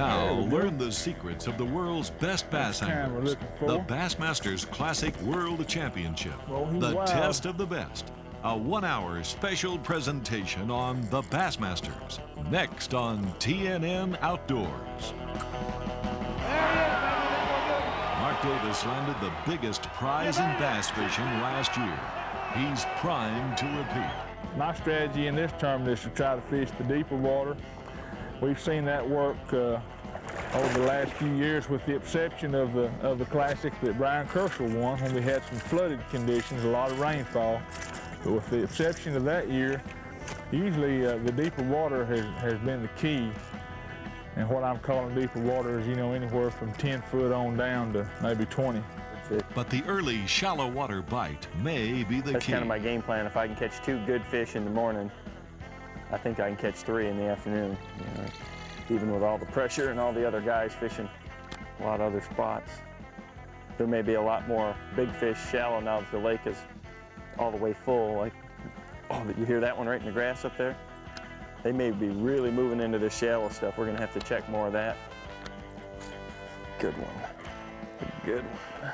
Now learn the secrets of the world's best bass anglers. The Bassmasters Classic World Championship. The test of the best. A 1-hour special presentation on the Bassmasters. Next on TNN Outdoors. Mark Davis landed the biggest prize in bass fishing last year. He's primed to repeat. My strategy in this tournament is to try to fish the deeper water. We've seen that work over the last few years, with the exception of the Classic that Brian Kershaw won when we had some flooded conditions, a lot of rainfall. But with the exception of that year, usually the deeper water has been the key. And what I'm calling deeper water is, you know, anywhere from 10 foot on down to maybe 20. But the early shallow water bite may be the That's key. kind of my game plan. If I can catch 2 good fish in the morning, I think I can catch 3 in the afternoon. You know, even with all the pressure and all the other guys fishing a lot of other spots. There may be a lot more big fish shallow now that the lake is all the way full. Like, oh, you hear that one right in the grass up there? They may be really moving into the shallow stuff. We're gonna have to check more of that. Good one, good one.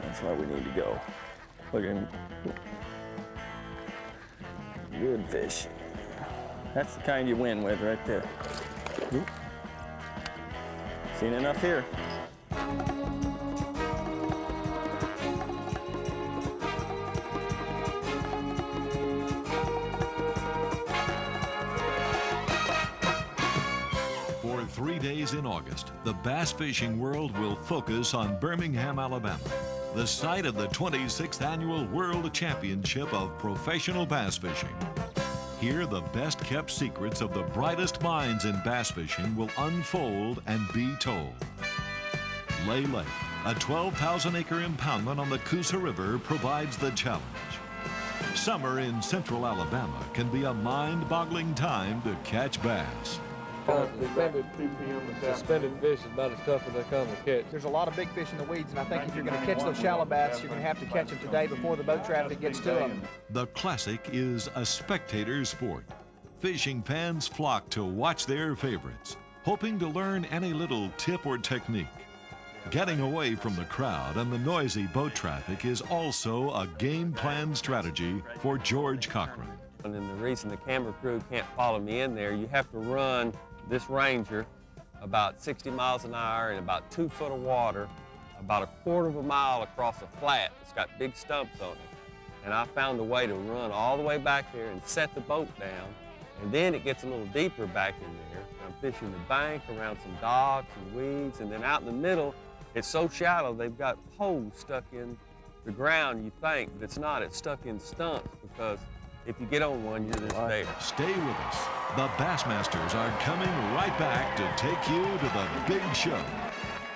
That's why we need to go. Look at him. Good fish. That's the kind you win with right there. Oop. Seen enough here. For 3 days in August, the bass fishing world will focus on Birmingham, Alabama, the site of the 26th Annual World Championship of Professional Bass Fishing. Here, the best-kept secrets of the brightest minds in bass fishing will unfold and be told. Lay Lake, a 12,000-acre impoundment on the Coosa River, provides the challenge. Summer in central Alabama can be a mind-boggling time to catch bass. Suspended fish is about as tough as they come to catch. There's a lot of big fish in the weeds, and I think if you're going to catch those shallow bass, you're going to have to catch them today before the boat traffic gets to them. The Classic is a spectator sport. Fishing fans flock to watch their favorites, hoping to learn any little tip or technique. Getting away from the crowd and the noisy boat traffic is also a game plan strategy for George Cochran. And then the reason the camera crew can't follow me in there, you have to run this Ranger about 60 miles an hour in about 2 foot of water, about 1/4 mile across a flat. It's got big stumps on it. And I found a way to run all the way back there and set the boat down. And then it gets a little deeper back in there. I'm fishing the bank around some docks and weeds, and then out in the middle, it's so shallow they've got holes stuck in the ground, you think, but it's not. It's stuck in stumps, because if you get on one, you're just there. Stay with us. The Bassmasters are coming right back to take you to the big show.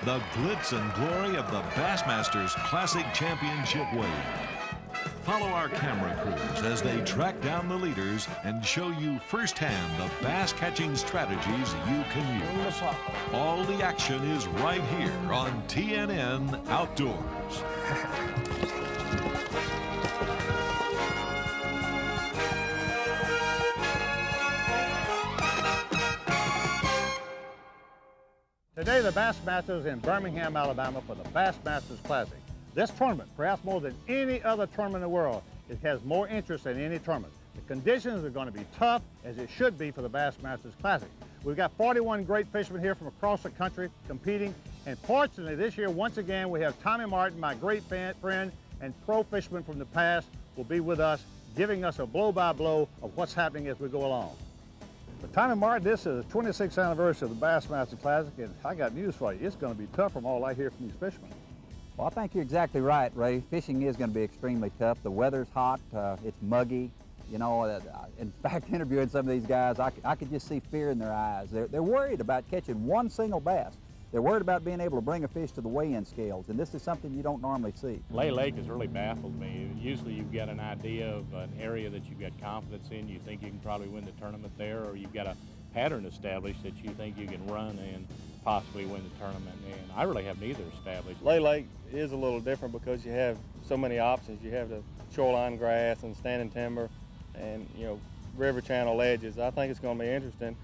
The glitz and glory of the Bassmasters Classic Championship wave. Follow our camera crews as they track down the leaders and show you firsthand the bass catching strategies you can use. All the action is right here on TNN Outdoors. Today, the Bassmasters in Birmingham, Alabama for the Bassmasters Classic. This tournament, perhaps more than any other tournament in the world, it has more interest than any tournament. The conditions are going to be tough, as it should be for the Bassmasters Classic. We've got 41 great fishermen here from across the country competing, and fortunately this year, once again, we have Tommy Martin, my great friend and pro fisherman from the past, will be with us, giving us a blow-by-blow of what's happening as we go along. But Tommy Martin, this is the 26th anniversary of the Bassmaster Classic, and I got news for you. It's going to be tough from all I hear from these fishermen. Well, I think you're exactly right, Ray. Fishing is going to be extremely tough. The weather's hot, it's muggy. You know, in fact, interviewing some of these guys, I could just see fear in their eyes. They're worried about catching one single bass. They're worried about being able to bring a fish to the weigh-in scales, and this is something you don't normally see. Lay Lake has really baffled me. Usually you've got an idea of an area that you've got confidence in, you think you can probably win the tournament there, or you've got a pattern established that you think you can run and possibly win the tournament, and I really have neither established. Lay Lake is a little different because you have so many options. You have the shoreline grass and standing timber and, you know, river channel ledges. I think it's going to be interesting.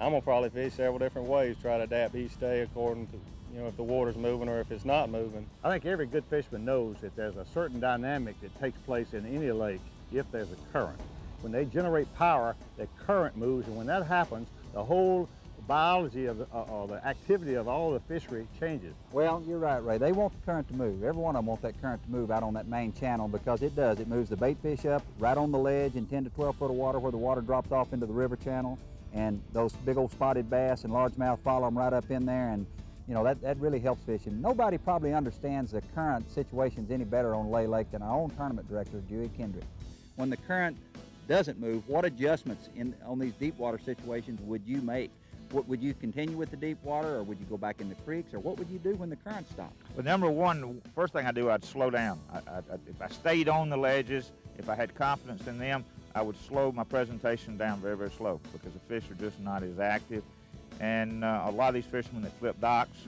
I'm gonna probably fish several different ways, try to adapt each day according to, if the water's moving or if it's not moving. I think every good fisherman knows that there's a certain dynamic that takes place in any lake if there's a current. When they generate power, the current moves, and when that happens, the whole biology of the activity of all the fishery changes. Well, you're right, Ray. They want the current to move. Every one of them want that current to move out on that main channel because it does. It moves the bait fish up right on the ledge in 10 to 12 foot of water where the water drops off into the river channel, and those big old spotted bass and largemouth follow them right up in there, and that really helps fishing. Nobody probably understands the current situations any better on Lay Lake than our own tournament director, Dewey Kendrick. When the current doesn't move, what adjustments on these deep water situations would you make? Would you continue with the deep water, or would you go back in the creeks, or what would you do when the current stopped? Well, number one, first thing I do, I'd slow down. If I stayed on the ledges, if I had confidence in them, I would slow my presentation down very, very slow because the fish are just not as active. And a lot of these fishermen that flip docks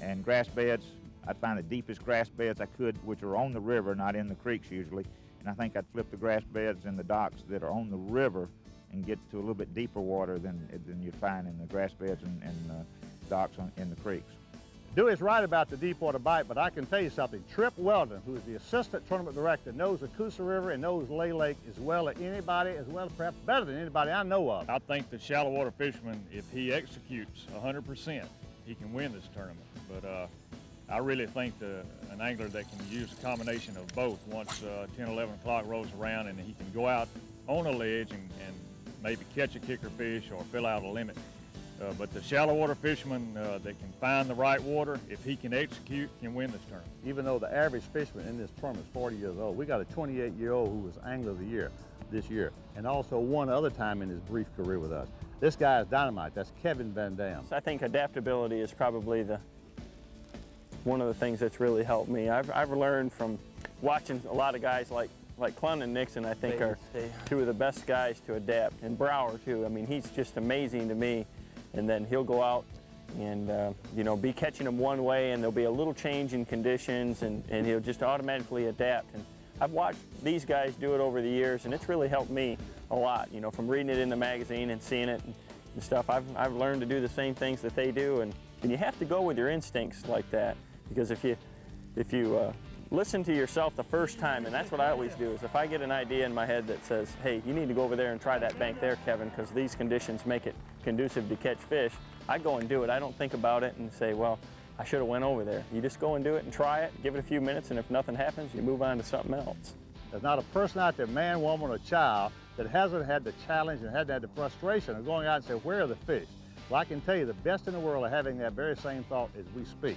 and grass beds, I'd find the deepest grass beds I could, which are on the river, not in the creeks usually. And I think I'd flip the grass beds and the docks that are on the river and get to a little bit deeper water than you'd find in the grass beds and docks in the creeks. Dewey's right about the deep water bite, but I can tell you something. Trip Weldon, who is the assistant tournament director, knows the Coosa River and knows Lay Lake as well as anybody, as well as perhaps better than anybody I know of. I think the shallow water fisherman, if he executes 100%, he can win this tournament. But I really think an angler that can use a combination of both once 10, 11 o'clock rolls around, and he can go out on a ledge and maybe catch a kicker fish or fill out a limit. But the shallow water fisherman that can find the right water, if he can execute, can win this tournament. Even though the average fisherman in this tournament is 40 years old, we got a 28-year-old who was Angler of the Year this year, and also one other time in his brief career with us. This guy is dynamite. That's Kevin VanDam. I think adaptability is probably one of the things that's really helped me. I've learned from watching a lot of guys like Clun and Nixon, I think, are two of the best guys to adapt, and Brower too. I mean, he's just amazing to me. And then he'll go out and be catching them one way, and there'll be a little change in conditions, and he'll just automatically adapt. And I've watched these guys do it over the years, and it's really helped me a lot, from reading it in the magazine and seeing it and stuff. I've learned to do the same things that they do, and you have to go with your instincts like that, because if you listen to yourself the first time, and that's what I always do, is if I get an idea in my head that says, hey, you need to go over there and try that bank there, Kevin, because these conditions make it conducive to catch fish, I go and do it. I don't think about it and say, well, I should have went over there. You just go and do it and try it, give it a few minutes, and if nothing happens, you move on to something else. There's not a person out there, man, woman, or child, that hasn't had the challenge and hasn't had the frustration of going out and saying, where are the fish? Well, I can tell you the best in the world are having that very same thought as we speak,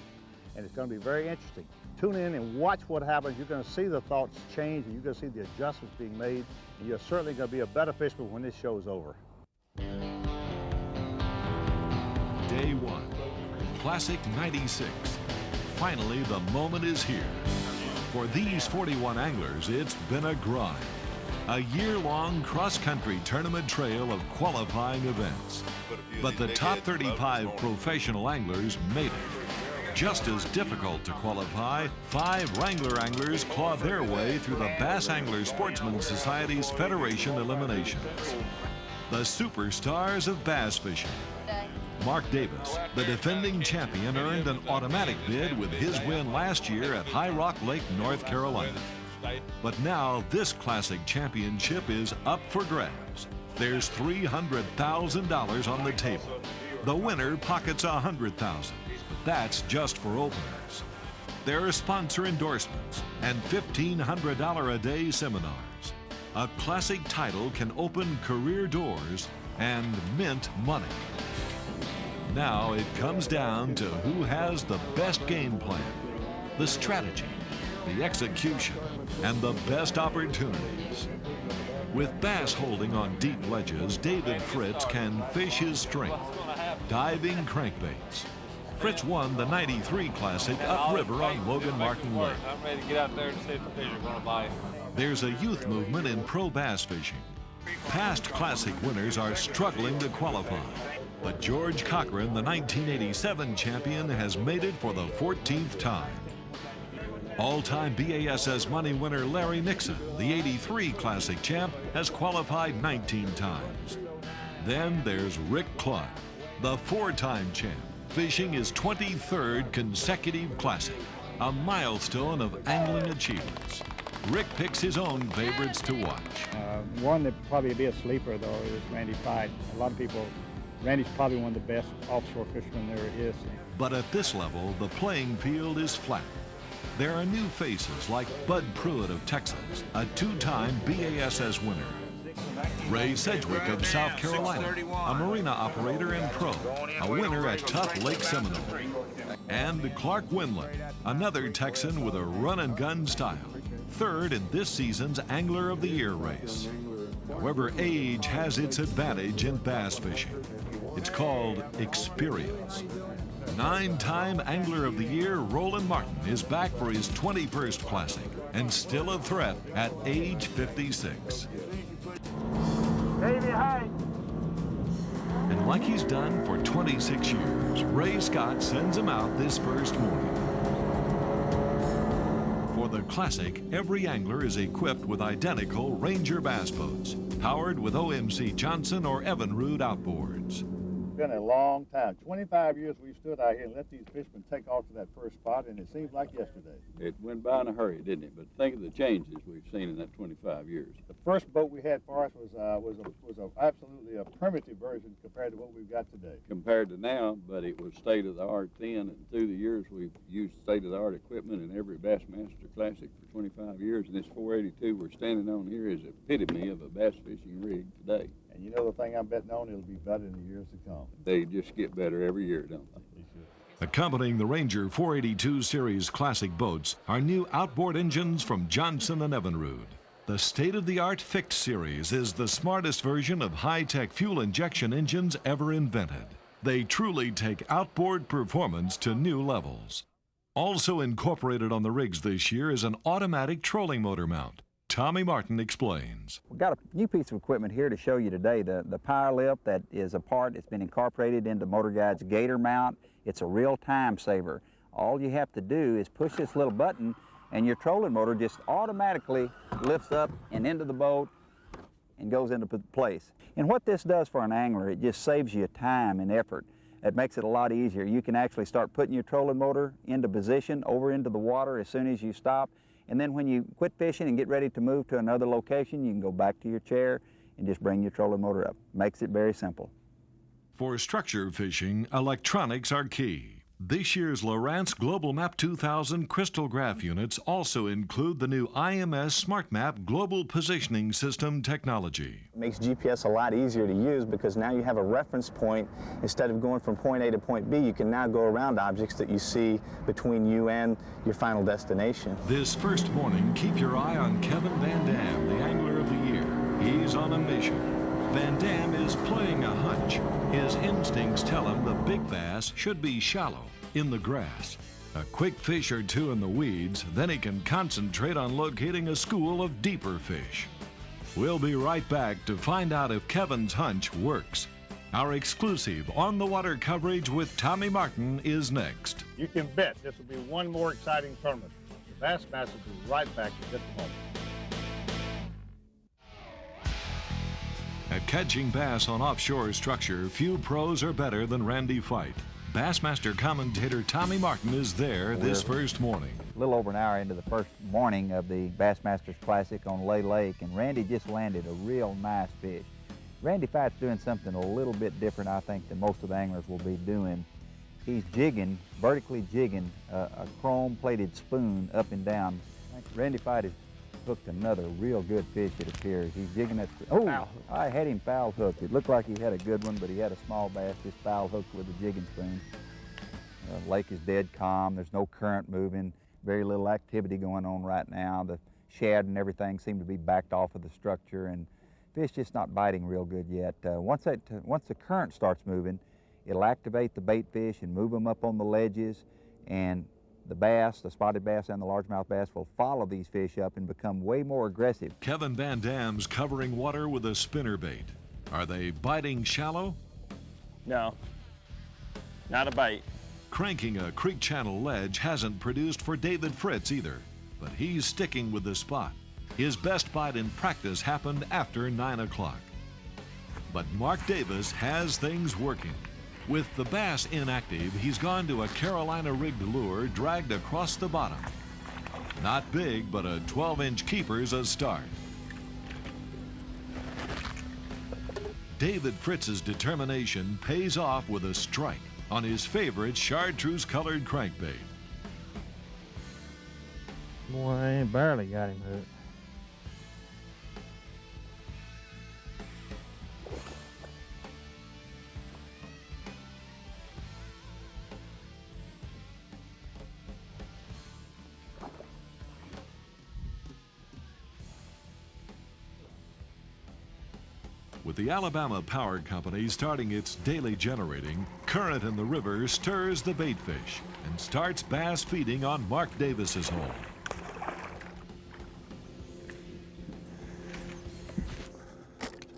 and it's going to be very interesting. Tune in and watch what happens. You're going to see the thoughts change, and you're going to see the adjustments being made, and you're certainly going to be a better fisherman when this show's over. Day 1, Classic 96. Finally, the moment is here. For these 41 anglers, it's been a grind. A year-long cross-country tournament trail of qualifying events. But the top 35 professional anglers made it. Just as difficult to qualify, 5 Wrangler anglers clawed their way through the Bass Angler Sportsman Society's Federation eliminations. The superstars of bass fishing. Mark Davis, the defending champion, earned an automatic bid with his win last year at High Rock Lake, North Carolina. But now this classic championship is up for grabs. There's $300,000 on the table. The winner pockets $100,000. That's just for openers. There are sponsor endorsements and $1,500 a day seminars. A classic title can open career doors and mint money. Now it comes down to who has the best game plan, the strategy, the execution, and the best opportunities. With bass holding on deep ledges, David Fritz can fish his strength, diving crankbaits. Fritz won the '93 Classic upriver on Logan Martin Lake. I'm ready to get out there and see if the fish are going to bite. There's a youth movement in pro bass fishing. Past Classic winners are struggling to qualify. But George Cochran, the 1987 champion, has made it for the 14th time. All-time B.A.S.S money winner Larry Nixon, the '83 Classic champ, has qualified 19 times. Then there's Rick Clark, the four-time champ, fishing his 23rd consecutive classic, a milestone of angling achievements. Rick picks his own favorites to watch. One that probably be a sleeper, though, is Randy Hite. A lot of people, Randy's probably one of the best offshore fishermen there is. But at this level, the playing field is flat. There are new faces like Bud Pruitt of Texas, a two-time B.A.S.S. winner. Ray Sedgwick of South Carolina, a marina operator and pro, a winner at Tough Lake Seminole. And Clark Windland, another Texan with a run-and-gun style, third in this season's Angler of the Year race. However, age has its advantage in bass fishing. It's called experience. Nine-time Angler of the Year Roland Martin is back for his 21st Classic and still a threat at age 56. Davy, Hite. And like he's done for 26 years, Ray Scott sends him out this first morning. For the Classic, every angler is equipped with identical Ranger bass boats, powered with OMC Johnson or Evinrude outboards. It's been a long time. 25 years we've stood out here and let these fishermen take off to that first spot, and it seems like yesterday. It went by in a hurry, didn't it? But think of the changes we've seen in that 25 years. The first boat we had for us was absolutely a primitive version compared to what we've got today. Compared to now, but it was state-of-the-art then, and through the years we've used state-of-the-art equipment in every Bassmaster Classic for 25 years, and this 482 we're standing on here is the epitome of a bass fishing rig today. And you know the thing I'm betting on, it'll be better in the years to come. They just get better every year, don't they? Accompanying the Ranger 482 Series Classic boats are new outboard engines from Johnson and Evinrude. The state-of-the-art Fixed Series is the smartest version of high-tech fuel injection engines ever invented. They truly take outboard performance to new levels. Also incorporated on the rigs this year is an automatic trolling motor mount. Tommy Martin explains. We've got a new piece of equipment here to show you today. The power lift that is a part, it's been incorporated into Motor Guide's Gator mount. It's a real time saver. All you have to do is push this little button and your trolling motor just automatically lifts up and into the boat and goes into place. And what this does for an angler, it just saves you time and effort. It makes it a lot easier. You can actually start putting your trolling motor into position over into the water as soon as you stop. And then when you quit fishing and get ready to move to another location, you can go back to your chair and just bring your trolling motor up. Makes it very simple. For structure fishing, electronics are key. This year's Lowrance Global Map 2000 crystal graph units also include the new IMS SmartMap Global Positioning System technology. It makes GPS a lot easier to use because now you have a reference point. Instead of going from point A to point B, you can now go around objects that you see between you and your final destination. This first morning, keep your eye on Kevin VanDam, the Angler of the Year. He's on a mission. VanDam is playing a hunch. His instincts tell him the big bass should be shallow, in the grass. A quick fish or two in the weeds, then he can concentrate on locating a school of deeper fish. We'll be right back to find out if Kevin's hunch works. Our exclusive on-the-water coverage with Tommy Martin is next. You can bet this will be one more exciting tournament. The Bassmasters will be right back in just a moment. At catching bass on offshore structure, few pros are better than Randy Hite. Bassmaster commentator Tommy Martin is there this first morning. A little over an hour into the first morning of the Bassmasters Classic on Lay Lake, and Randy just landed a real nice fish. Randy Hite's doing something a little bit different, I think, than most of the anglers will be doing. He's jigging, vertically jigging a chrome-plated spoon up and down. Randy Hite has hooked another real good fish, it appears. He's jigging that. Oh, I had him foul hooked. It looked like he had a good one, but he had a small bass just foul hooked with a jigging spoon. The lake is dead calm. There's no current moving. Very little activity going on right now. The shad and everything seem to be backed off of the structure, and fish just not biting real good yet. Once the current starts moving, it'll activate the bait fish and move them up on the ledges, and the bass, the spotted bass and the largemouth bass, will follow these fish up and become way more aggressive. Kevin VanDam's covering water with a spinnerbait. Are they biting shallow? No, not a bite. Cranking a creek channel ledge hasn't produced for David Fritz either, but he's sticking with the spot. His best bite in practice happened after 9 o'clock. But Mark Davis has things working. With the bass inactive, he's gone to a Carolina rigged lure dragged across the bottom. Not big, but a 12-inch keeper's a start. David Fritz's determination pays off with a strike on his favorite chartreuse-colored crankbait. Boy, I ain't barely got him hooked. With the Alabama Power Company starting its daily generating, current in the river stirs the bait fish and starts bass feeding on Mark Davis's hole.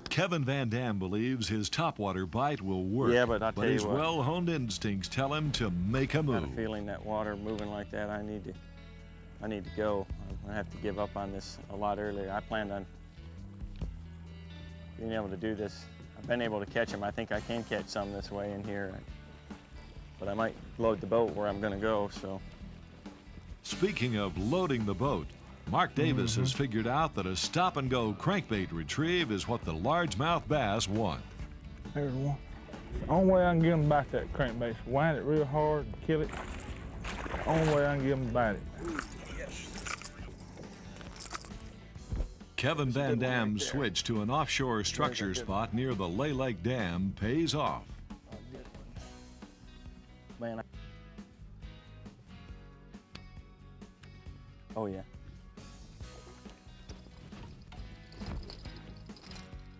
Kevin VanDam believes his topwater bite will work, yeah, but I'll tell his you what, well-honed instincts tell him to make a move. I got a feeling that water moving like that, I need to go. I'm gonna have to give up on this a lot earlier. I planned on being able to do this. I've been able to catch them. I think I can catch some this way in here, but I might load the boat where I'm gonna go, so. Speaking of loading the boat, Mark Davis has figured out that a stop-and-go crankbait retrieve is what the largemouth bass want. There's one. The only way I can get them to bite that crankbait is wind it real hard and kill it. The only way I can get them to bite it. Kevin VanDam's switch to an offshore structure spot near the Lay Lake Dam pays off. Man, oh yeah.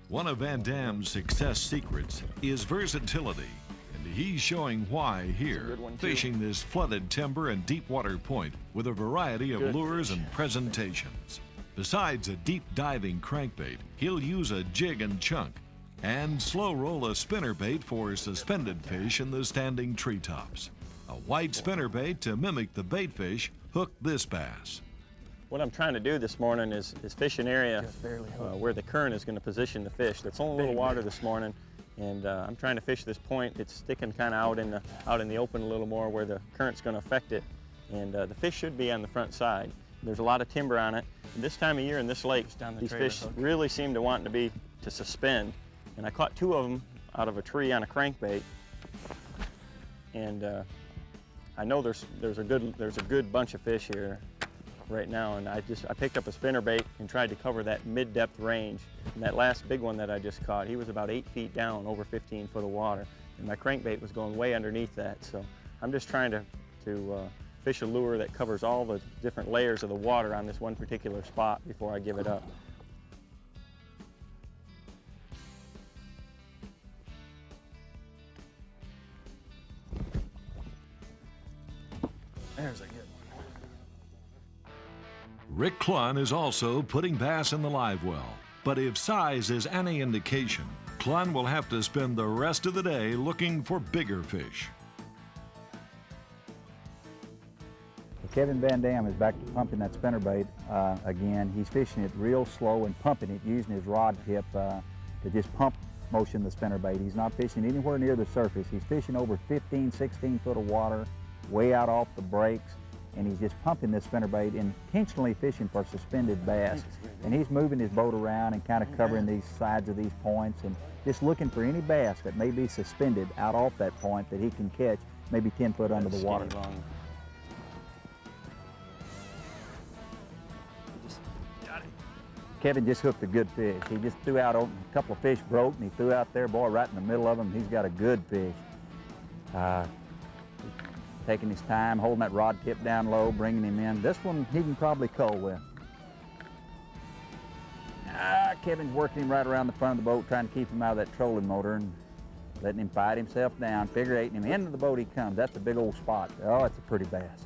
One of VanDam's success secrets is versatility, and he's showing why here, fishing this flooded timber and deep water point with a variety of lures and presentations. Besides a deep diving crankbait, he'll use a jig and chunk and slow roll a spinnerbait for suspended fish in the standing treetops. A white spinnerbait to mimic the baitfish hooked this bass. What I'm trying to do this morning is fish an area where the current is going to position the fish. There's only a little water this morning, and I'm trying to fish this point. It's sticking kind of out in the open a little more where the current's going to affect it, and the fish should be on the front side. There's a lot of timber on it. And this time of year in this lake, these fish really seem to want to suspend, and I caught 2 of them out of a tree on a crankbait, and I know there's a good bunch of fish here right now, and I picked up a spinnerbait and tried to cover that mid-depth range. And that last big one that I just caught, he was about 8 feet down, over 15 foot of water, and my crankbait was going way underneath that. So I'm just trying to fish a lure that covers all the different layers of the water on this one particular spot before I give it up. There's a good one. Rick Clunn is also putting bass in the live well. But if size is any indication, Clunn will have to spend the rest of the day looking for bigger fish. Kevin VanDam is back to pumping that spinnerbait again. He's fishing it real slow and pumping it using his rod tip to just pump motion the spinnerbait. He's not fishing anywhere near the surface. He's fishing over 15, 16 foot of water, way out off the breaks, and he's just pumping this spinnerbait, intentionally fishing for suspended bass. And he's moving his boat around and kind of covering these sides of these points and just looking for any bass that may be suspended out off that point that he can catch maybe 10 foot under the water. Kevin just hooked a good fish. He just threw out, a couple of fish broke, and he threw out there, boy, right in the middle of them. He's got a good fish. Taking his time, holding that rod tip down low, bringing him in. This one he can probably cull with. Kevin's working him right around the front of the boat, trying to keep him out of that trolling motor and letting him fight himself down, figure eighting him. Into the boat he comes. That's a big old spot. Oh, it's a pretty bass.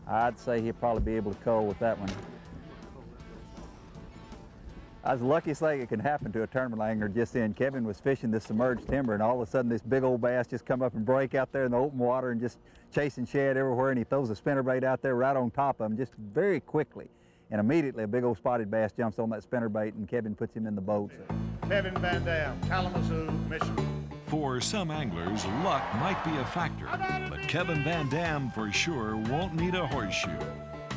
I'd say he'll probably be able to cull with that one. That's the luckiest thing that can happen to a tournament angler just then. Kevin was fishing this submerged timber, and all of a sudden this big old bass just come up and break out there in the open water and just chasing shad everywhere, and he throws a spinnerbait out there right on top of him just very quickly. And immediately a big old spotted bass jumps on that spinnerbait, and Kevin puts him in the boat. So. Kevin VanDam, Kalamazoo, Michigan. For some anglers, luck might be a factor, but Kevin VanDam for sure won't need a horseshoe.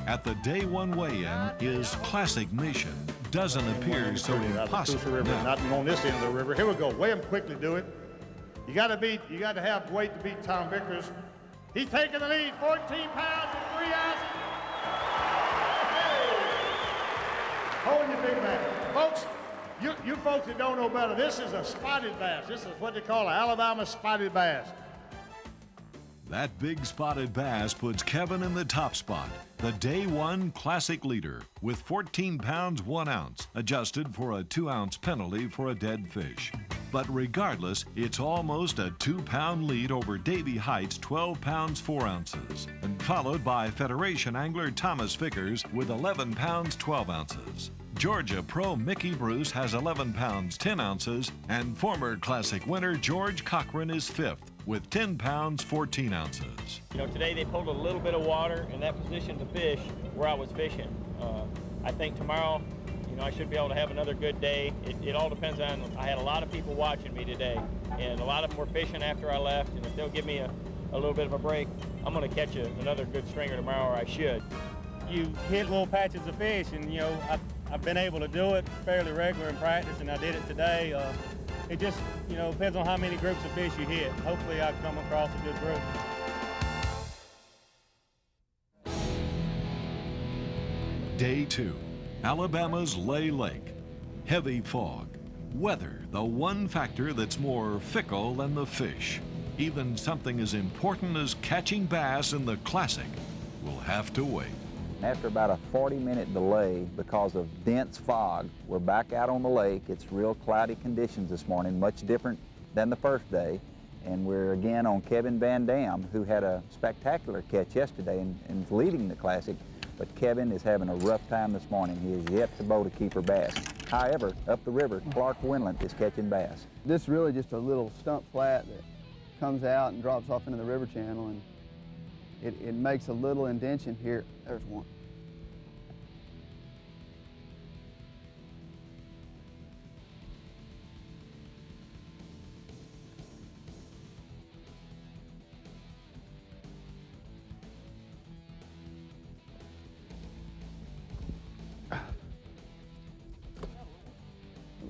At the day one weigh-in, his classic mission doesn't appear so impossible now. Not on this end of the river. Here we go. Weigh him quickly, do it. You got to have weight to beat Tom Vickers. He's taking the lead, 14 pounds and 3 ounces. Hold your big man. Folks, you folks that don't know better, this is a spotted bass. This is what they call an Alabama spotted bass. That big spotted bass puts Kevin in the top spot, the day one classic leader, with 14 pounds 1 ounce, adjusted for a 2-ounce penalty for a dead fish. But regardless, it's almost a 2-pound lead over Davy Hite's 12 pounds 4 ounces, and followed by Federation angler Thomas Vickers with 11 pounds 12 ounces. Georgia pro Mickey Bruce has 11 pounds 10 ounces, and former classic winner George Cochran is 5th with 10 pounds 14 ounces. You know, today they pulled a little bit of water in that position to fish where I was fishing. I think tomorrow, you know, I should be able to have another good day. It all depends on, I had a lot of people watching me today, and a lot of them were fishing after I left, and if they'll give me a little bit of a break, I'm gonna catch another good stringer tomorrow, or I should. You hit little patches of fish, and you know, I've been able to do it fairly regular in practice, and I did it today. It just, you know, depends on how many groups of fish you hit. Hopefully I come across a good group. Day 2, Alabama's Lay Lake. Heavy fog. Weather, the one factor that's more fickle than the fish. Even something as important as catching bass in the Classic will have to wait. After about a 40-minute delay because of dense fog, we're back out on the lake. It's real cloudy conditions this morning, much different than the first day. And we're again on Kevin VanDam, who had a spectacular catch yesterday and is leading the Classic. But Kevin is having a rough time this morning. He is yet to boat a keeper bass. However, up the river, Clark Winland is catching bass. This is really just a little stump flat that comes out and drops off into the river channel, and it makes a little indention here. There's one.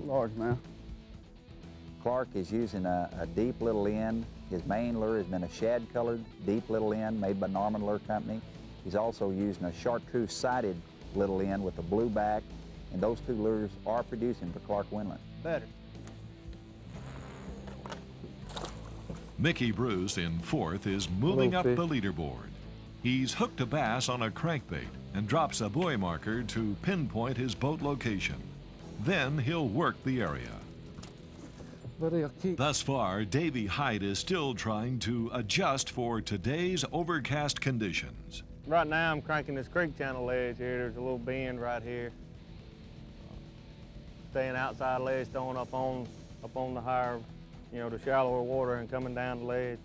Largemouth. Clark is using a deep little end. His main lure has been a shad-colored deep little end made by Norman Lure Company. He's also using a chartreuse sided little end with a blue back, and those two lures are producing for Clark Winland. Better. Mickey Bruce in 4th is moving up the leaderboard. He's hooked a bass on a crankbait and drops a buoy marker to pinpoint his boat location. Then he'll work the area. Thus far, Davy Hite is still trying to adjust for today's overcast conditions. Right now I'm cranking this creek channel ledge here. There's a little bend right here. Staying outside ledge, throwing up on the higher, you know, the shallower water and coming down the ledge.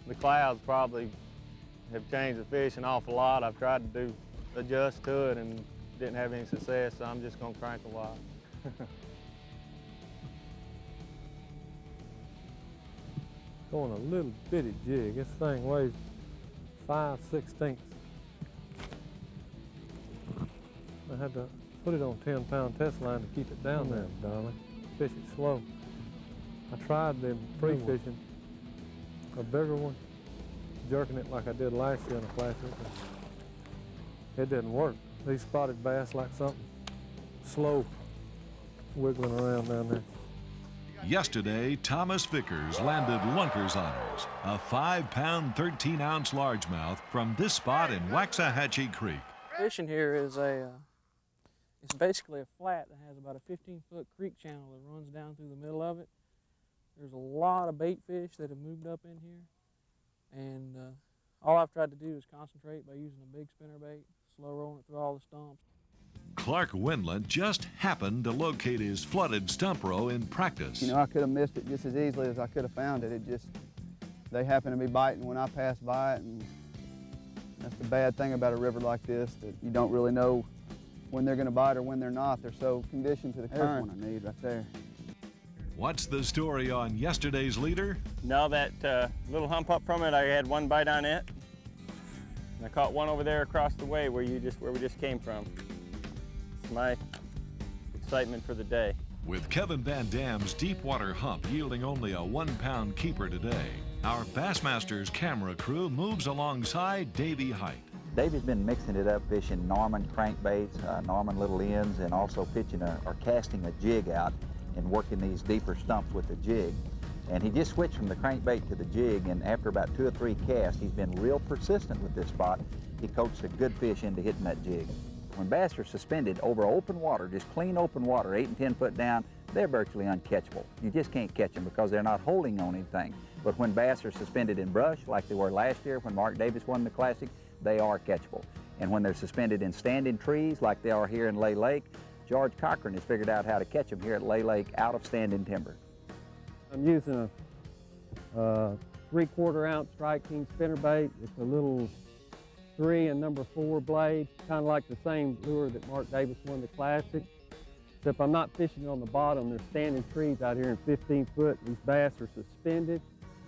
The clouds probably have changed the fish an awful lot. I've tried to adjust to it and didn't have any success, so I'm just gonna crank a while. Going a little bitty jig. This thing weighs 5/16. I had to put it on 10-pound test line to keep it down there, darling. Fish it slow. I tried them pre-fishing, a bigger one, jerking it like I did last year in a Classic. It didn't work. These spotted bass like something slow wiggling around down there. Yesterday, Thomas Vickers landed Lunker's honors, a 5-pound, 13-ounce largemouth from this spot in Waxahachie Creek. Fishing here is it's basically a flat that has about a 15-foot creek channel that runs down through the middle of it. There's a lot of bait fish that have moved up in here, and all I've tried to do is concentrate by using a big spinnerbait, slow rolling it through all the stumps. Clark Winland just happened to locate his flooded stump row in practice. You know, I could have missed it just as easily as I could have found it. They happen to be biting when I pass by it, and that's the bad thing about a river like this, that you don't really know when they're going to bite or when they're not. They're so conditioned to the current. There's one I need right there. What's the story on yesterday's leader? No, that little hump up from it, I had one bite on it. And I caught one over there across the way where we just came from. It's my excitement for the day. With Kevin VanDam's deep water hump yielding only a 1-pound keeper today, our Bassmaster's camera crew moves alongside Davy Hite. Davy's been mixing it up, fishing Norman crankbaits, Norman little ends, and also pitching or casting a jig out and working these deeper stumps with the jig. And he just switched from the crankbait to the jig, and after about 2 or 3 casts, he's been real persistent with this spot. He coaxed a good fish into hitting that jig. When bass are suspended over open water, just clean open water, 8 and 10 foot down, they're virtually uncatchable. You just can't catch them because they're not holding on anything. But when bass are suspended in brush, like they were last year when Mark Davis won the Classic, they are catchable. And when they're suspended in standing trees, like they are here in Lay Lake, George Cochran has figured out how to catch them here at Lay Lake out of standing timber. I'm using a 3/4 ounce Strike King spinnerbait. It's a little 3 and number 4 blade, kind of like the same lure that Mark Davis won the Classic. Except I'm not fishing on the bottom. There's standing trees out here in 15 foot. These bass are suspended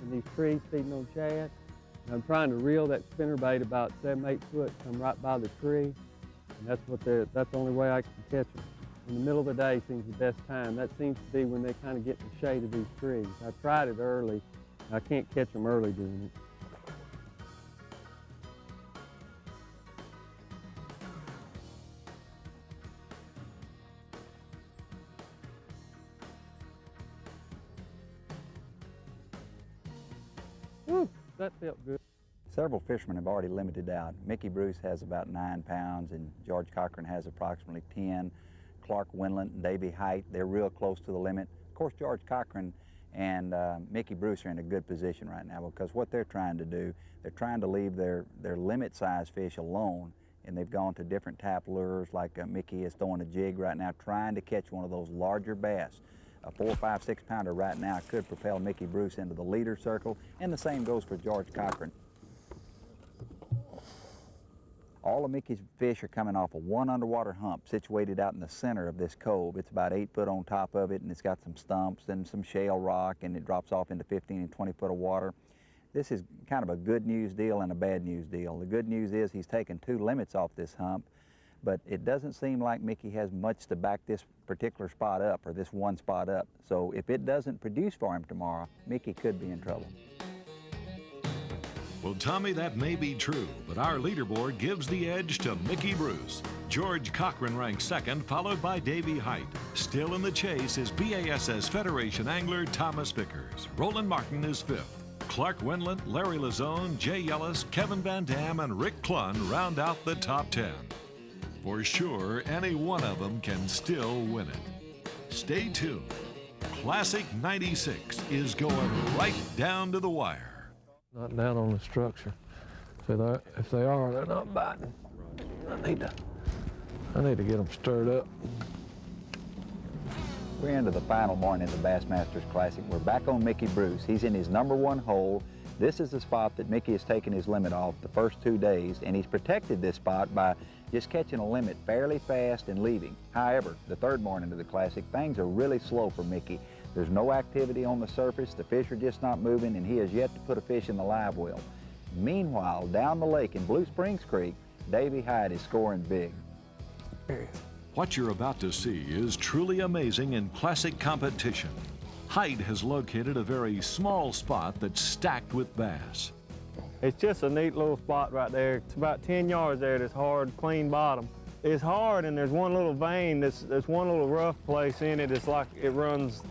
in these trees feeding on shad. And I'm trying to reel that spinnerbait about 7, 8 foot, come right by the tree. And that's the only way I can catch them. In the middle of the day seems the best time. That seems to be when they kind of get in the shade of these trees. I tried it early. I can't catch them early doing it. Woo, that felt good. Several fishermen have already limited out. Mickey Bruce has about 9 pounds, and George Cochran has approximately 10. Clark Wendlandt and Davy Hite, they're real close to the limit. Of course, George Cochran and Mickey Bruce are in a good position right now because what they're trying to do, they're trying to leave their limit-size fish alone, and they've gone to different tap lures, like Mickey is throwing a jig right now, trying to catch one of those larger bass. A 4, 5, 6 pounder right now could propel Mickey Bruce into the leader circle, and the same goes for George Cochran. All of Mickey's fish are coming off of one underwater hump situated out in the center of this cove. It's about 8 foot on top of it, and it's got some stumps and some shale rock, and it drops off into 15 and 20 foot of water. This is kind of a good news deal and a bad news deal. The good news is he's taken 2 limits off this hump, but it doesn't seem like Mickey has much to back this particular spot up, or this one spot up. So if it doesn't produce for him tomorrow, Mickey could be in trouble. Well, Tommy, that may be true, but our leaderboard gives the edge to Mickey Bruce. George Cochran ranks second, followed by Davy Hite. Still in the chase is B.A.S.S. Federation angler Thomas Vickers. Roland Martin is fifth. Clark Wendlandt, Larry Lazone, Jay Yellis, Kevin VanDam, and Rick Clunn round out the top 10. For sure, any one of them can still win it. Stay tuned. Classic 96 is going right down to the wire. Not down on the structure. So if they are, they're not biting. I need to get them stirred up. We're into the final morning of the Bassmasters Classic. We're back on Mickey Bruce. He's in his number 1 hole. This is the spot that Mickey has taken his limit off the first 2 days, and he's protected this spot by just catching a limit fairly fast and leaving. However, the 3rd morning of the Classic, things are really slow for Mickey. There's no activity on the surface, the fish are just not moving, and he has yet to put a fish in the live well. Meanwhile, down the lake in Blue Springs Creek, Davy Hite is scoring big. What you're about to see is truly amazing in classic competition. Hite has located a very small spot that's stacked with bass. It's just a neat little spot right there. It's about 10 yards there, this hard, clean bottom. It's hard, and there's one little vein, there's one little rough place in it. It's like it runs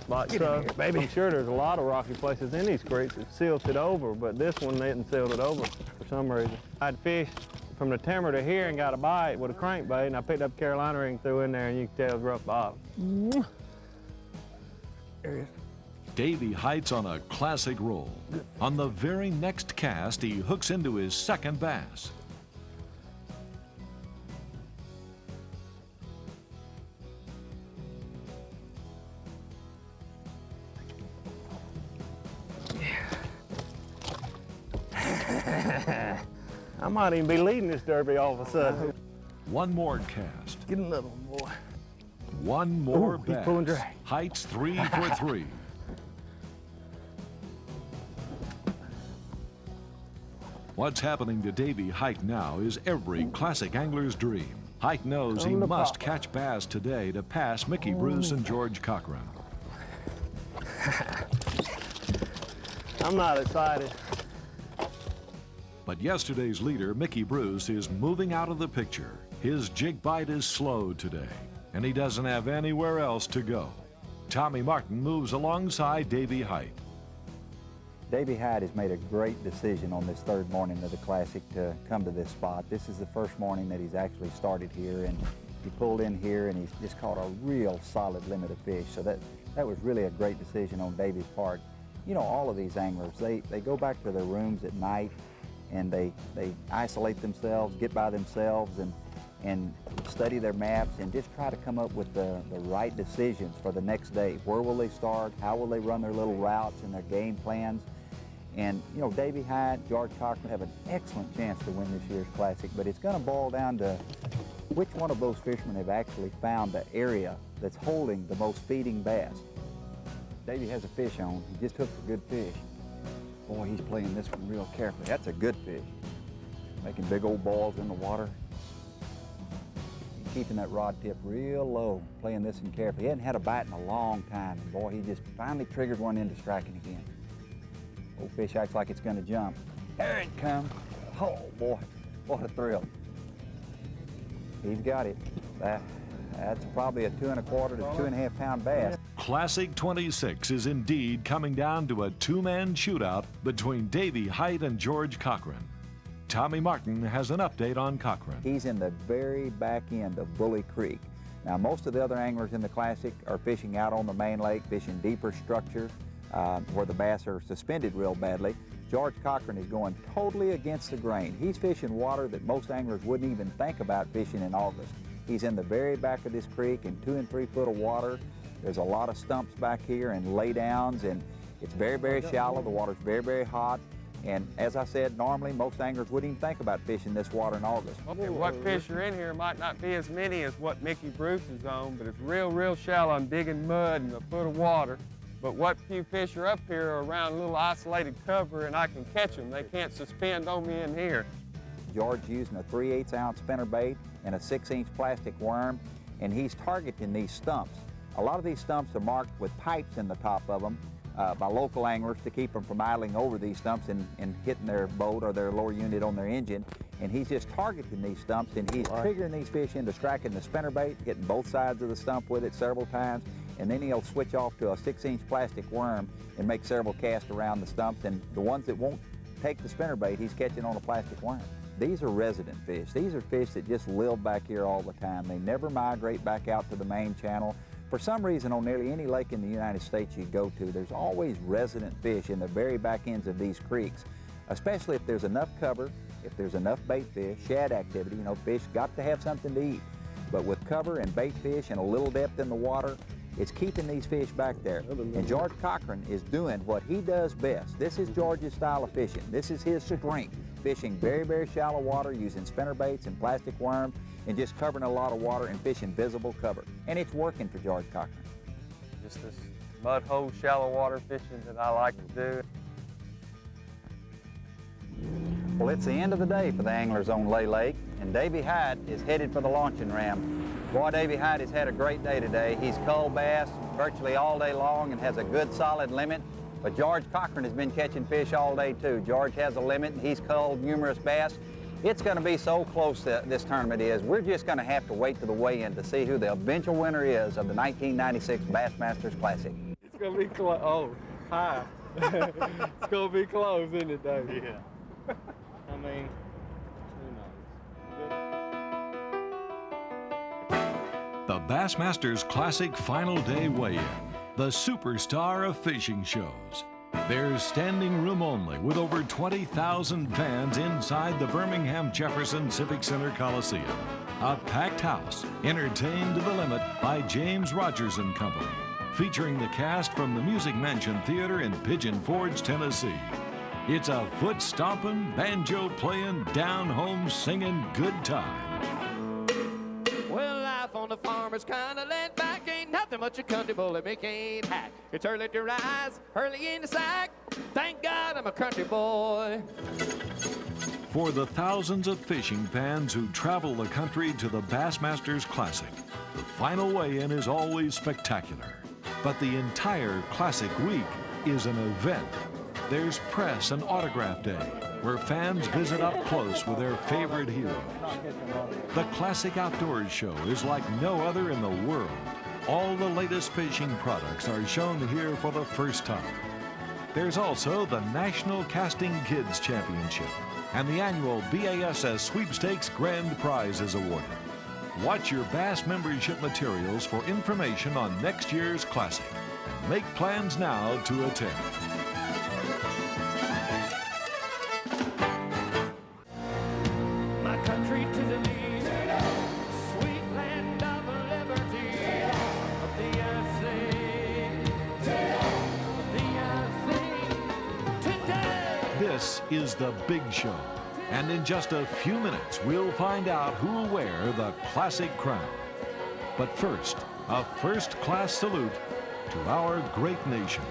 like so. Here, baby. I'm sure there's a lot of rocky places in these creeks that silted over, but this one didn't silt it over for some reason. I'd fished from the timber to here and got a bite with a crankbait, and I picked up a Carolina ring, threw in there, and you can tell it's rough bottom. There he is. Davy Hite's on a classic roll. On the very next cast, he hooks into his 2nd bass. I might even be leading this derby all of a sudden. One more cast. Get another one, boy. One more He's pulling bass. drag. Hite's 3 for 3. What's happening to Davy Hite now is every classic angler's dream. Hite knows he must catch bass today to pass Mickey Bruce and George Cochran. I'm not excited. But yesterday's leader, Mickey Bruce, is moving out of the picture. His jig bite is slow today, and he doesn't have anywhere else to go. Tommy Martin moves alongside Davy Hite. Davy Hite has made a great decision on this third morning of the Classic to come to this spot. This is the first morning that he's actually started here, and he pulled in here and he's just caught a real solid limit of fish. So that was really a great decision on Davy's part. You know, all of these anglers, they go back to their rooms at night and they isolate themselves, get by themselves and study their maps and just try to come up with the right decisions for the next day. Where will they start? How will they run their little routes and their game plans? And, you know, Davy Hite, George Cochran have an excellent chance to win this year's Classic, but it's going to boil down to which one of those fishermen have actually found the area that's holding the most feeding bass. Davy has a fish on. He just hooked a good fish. Boy, he's playing this one real carefully. That's a good fish. Making big old balls in the water. He's keeping that rod tip real low, playing this one carefully. He hadn't had a bite in a long time, and boy, he just finally triggered one into striking again. Old fish acts like it's going to jump. There it comes. Oh, boy, what a thrill. He's got it. That's probably a 2 1/4 to 2 1/2 pound bass. Classic 26 is indeed coming down to a two-man shootout between Davy Hite and George Cochran. Tommy Martin has an update on Cochran. He's in the very back end of Bully Creek. Now, most of the other anglers in the Classic are fishing out on the main lake, fishing deeper structures where the bass are suspended real badly. George Cochran is going totally against the grain. He's fishing water that most anglers wouldn't even think about fishing in August. He's in the very back of this creek in 2 and 3 foot of water. There's a lot of stumps back here and laydowns, and it's very, very shallow. The water's very, very hot. And as I said, normally most anglers wouldn't even think about fishing this water in August. Okay, what fish are in here might not be as many as what Mickey Bruce is on, but it's real, real shallow and digging mud and a foot of water. But what few fish are up here are around a little isolated cover, and I can catch them. They can't suspend on me in here. George using a 3/8 ounce spinnerbait and a 6-inch plastic worm, and he's targeting these stumps. A lot of these stumps are marked with pipes in the top of them by local anglers to keep them from idling over these stumps and hitting their boat or their lower unit on their engine. And he's just targeting these stumps, and he's triggering these fish into striking the spinnerbait, hitting both sides of the stump with it several times, and then he'll switch off to a 6-inch plastic worm and make several casts around the stumps. And the ones that won't take the spinnerbait, he's catching on a plastic worm. These are resident fish. These are fish that just live back here all the time. They never migrate back out to the main channel. For some reason, on nearly any lake in the United States you go to, there's always resident fish in the very back ends of these creeks, especially if there's enough cover, if there's enough bait fish, shad activity. You know, fish got to have something to eat. But with cover and bait fish and a little depth in the water, it's keeping these fish back there. And George Cochran is doing what he does best. This is George's style of fishing. This is his strength, fishing very, very shallow water using spinnerbaits and plastic worms and just covering a lot of water and fishing visible cover. And it's working for George Cochran. Just this mud hole, shallow water fishing that I like to do. Well, it's the end of the day for the anglers on Lay Lake, and Davy Hite is headed for the launching ram. Boy, Davy Hite has had a great day today. He's culled bass virtually all day long and has a good solid limit. But George Cochran has been catching fish all day too. George has a limit and he's culled numerous bass. It's going to be so close this tournament is. We're just going to have to wait to the weigh-in to see who the eventual winner is of the 1996 Bassmasters Classic. It's going to be close. Oh, hi. It's going to be close, isn't it, Davy? Yeah. I mean, The Bassmasters Classic Final Day Weigh-In, the superstar of fishing shows. There's standing room only with over 20,000 fans inside the Birmingham Jefferson Civic Center Coliseum. A packed house, entertained to the limit by James Rogers and Company, featuring the cast from the Music Mansion Theater in Pigeon Forge, Tennessee. It's a foot-stomping, banjo-playing, down-home singing good time. just kinda laid back. Ain't nothing much a country boy that me can't hack. It's early to rise, early in the sack. Thank God I'm a country boy. For the thousands of fishing fans who travel the country to the Bassmasters Classic, the final weigh-in is always spectacular. But the entire Classic week is an event. There's press and autograph day, where fans visit up close with their favorite heroes. The Classic Outdoors Show is like no other in the world. All the latest fishing products are shown here for the first time. There's also the National Casting Kids Championship, and the annual B.A.S.S. Sweepstakes Grand Prize is awarded. Watch your Bass membership materials for information on next year's Classic, and make plans now to attend. My country to the lead, sweet land of liberty, of the USA, today. This is the big show, and in just a few minutes, we'll find out who will wear the Classic crown. But first, a first-class salute to our great nation.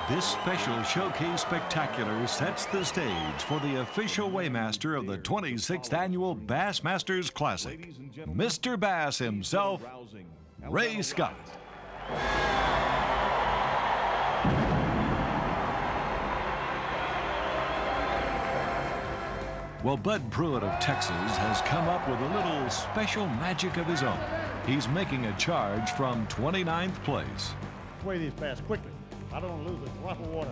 This special showcase spectacular sets the stage for the official weighmaster of the 26th annual Bassmasters Classic, Mr. Bass himself, Ray Scott. Well, Bud Pruitt of Texas has come up with a little special magic of his own. He's making a charge from 29th place. Weigh these bass quickly. I don't want to lose a drop of water.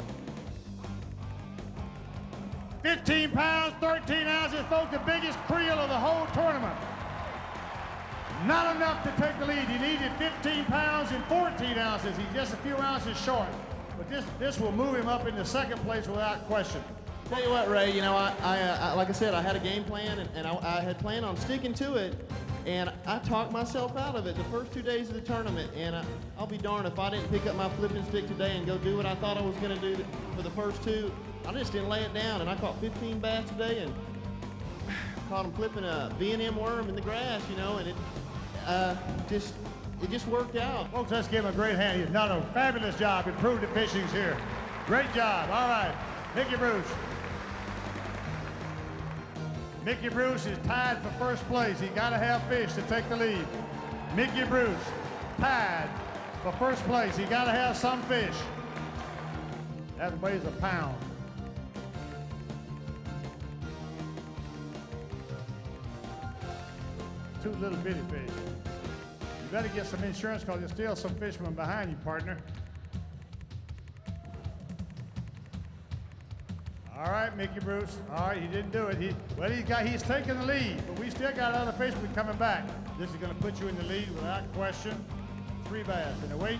15 pounds, 13 ounces, folks, the biggest creel of the whole tournament. Not enough to take the lead. He needed 15 pounds and 14 ounces. He's just a few ounces short. But this will move him up into second place without question. Tell you what, Ray, you know, I like I said, I had a game plan, and I had planned on sticking to it, and I talked myself out of it the first 2 days of the tournament, and I'll be darned if I didn't pick up my flipping stick today and go do what I thought I was going to do for the first two. I just didn't lay it down, and I caught 15 bass today, and caught them flipping a VanDam worm in the grass, you know, and it just worked out. Folks, let's give him a great hand. He's done a fabulous job. Improved the fishings here. Great job. All right, Mickey Bruce. Mickey Bruce is tied for first place. He got to have fish to take the lead. Mickey Bruce tied for first place. He got to have some fish. That weighs a pound. Two little bitty fish. You better get some insurance because there's still some fishermen behind you, partner. All right, Mickey Bruce. All right, he didn't do it. He's taking the lead, but we still got other fishermen coming back. This is going to put you in the lead without question. 3 bass. And the weight,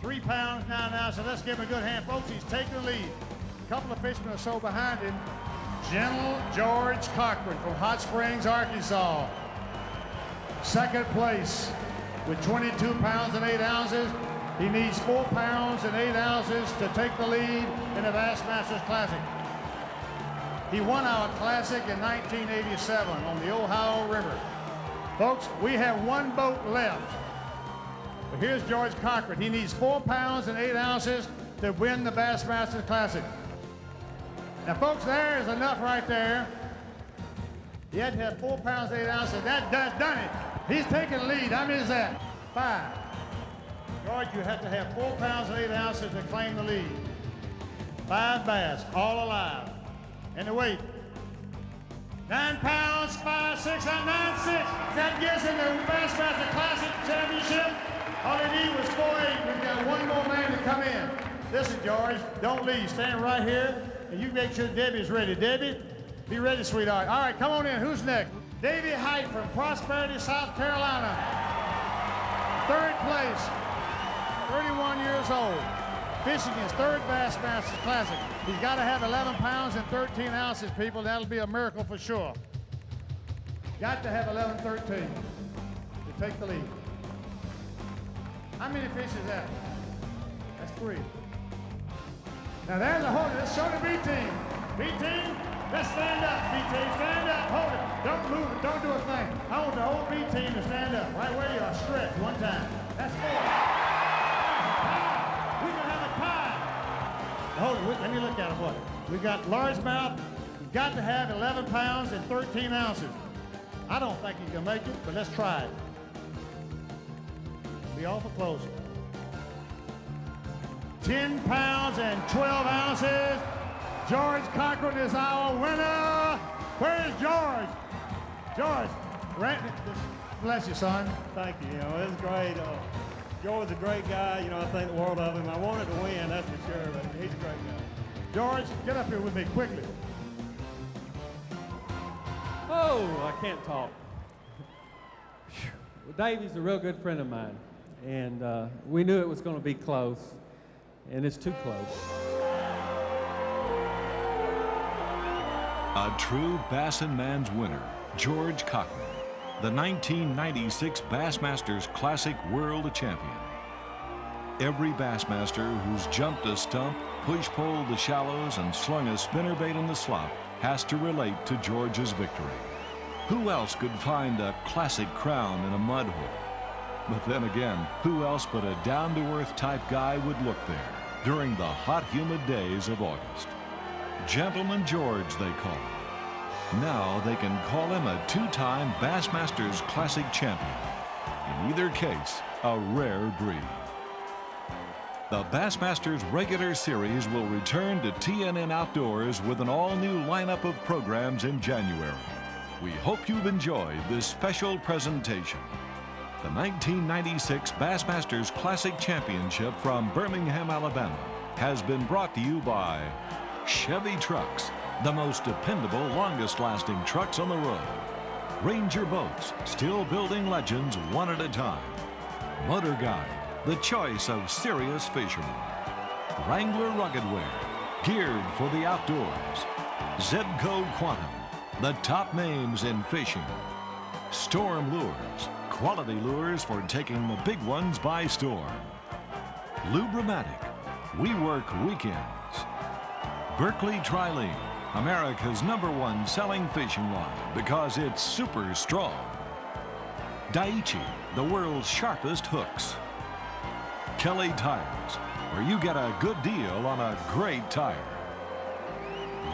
3 pounds, 9 ounces. Let's give him a good hand, folks. He's taking the lead. A couple of fishermen or so behind him. General George Cochran from Hot Springs, Arkansas. Second place with 22 pounds and 8 ounces. He needs 4 pounds and 8 ounces to take the lead in the Bassmasters Classic. He won our Classic in 1987 on the Ohio River. Folks, we have one boat left. But here's George Cochran. He needs 4 pounds and 8 ounces to win the Bassmasters Classic. Now, folks, there is enough right there. He had to have 4 pounds, 8 ounces. That done it. He's taking the lead. How many is that? 5. George, you have to have 4 pounds, 8 ounces to claim the lead. 5 bass, all alive. And the weight, 9 pounds, 5, 6, 9, 6. That gets in the Bassmaster Classic Championship. All they need was 4-8. We've got one more man to come in. Listen, George, don't leave. Stand right here, and you make sure Debbie's ready. Debbie, be ready, sweetheart. All right, come on in. Who's next? Davy Hite from Prosperity, South Carolina. Third place, 31 years old. fishing his third Bassmaster Classic. He's got to have 11 pounds and 13 ounces, people. That'll be a miracle for sure. Got to have 11, 13 to take the lead. How many fish is that? That's 3. Now there's a hold it. Let's show the B team. B team, let's stand up. B team, stand up. Hold it. Don't move it. Don't do a thing. I want the whole B team to stand up. Right where you are. Stretch one time. That's 4. We can have a tie. Hold it. Let me look at it. What? We got largemouth. You've got to have 11 pounds and 13 ounces. I don't think you can make it, but let's try it. Be awful close. 10 pounds and 12 ounces. George Cochran is our winner. Where's George? George, bless you, son. Thank you. You know, it was great. George's a great guy. You know, I think the world of him. I wanted to win, that's for sure, but he's a great guy. George, get up here with me quickly. Oh, I can't talk. Well, Davy's a real good friend of mine, and we knew it was going to be close, and it's too close. A true Bass and Man's winner, George Cochran, the 1996 Bassmasters Classic World Champion. Every Bassmaster who's jumped a stump, push-poled the shallows, and slung a spinnerbait in the slop has to relate to George's victory. Who else could find a classic crown in a mud hole? But then again, who else but a down-to-earth type guy would look there during the hot, humid days of August? Gentleman George, they call him. Now they can call him a 2-time Bassmasters Classic champion. In either case, a rare breed. The Bassmasters regular series will return to TNN Outdoors with an all-new lineup of programs in January. We hope you've enjoyed this special presentation. The 1996 Bassmasters Classic Championship from Birmingham, Alabama has been brought to you by Chevy Trucks, the most dependable, longest-lasting trucks on the road. Ranger Boats, still building legends one at a time. Motor Guide, the choice of serious fishermen. Wrangler Ruggedwear, geared for the outdoors. Zebco Quantum, the top names in fishing. Storm Lures, quality lures for taking the big ones by storm. Lubramatic, we work weekends. Berkley Trilene, America's #1 selling fishing line because it's super strong. Daiichi, the world's sharpest hooks. Kelly Tires, where you get a good deal on a great tire.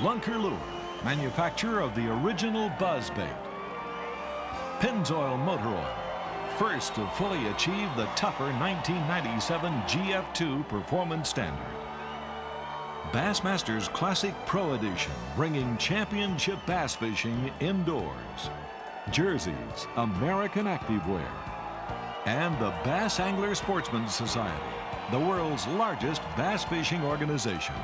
Lunker Lure, manufacturer of the original buzz bait. Pennzoil Motor Oil, first to fully achieve the tougher 1997 GF2 performance standard. Bassmasters Classic Pro Edition, bringing championship bass fishing indoors. Jerseys, American Activewear. And the Bass Angler Sportsman Society, the world's largest bass fishing organization.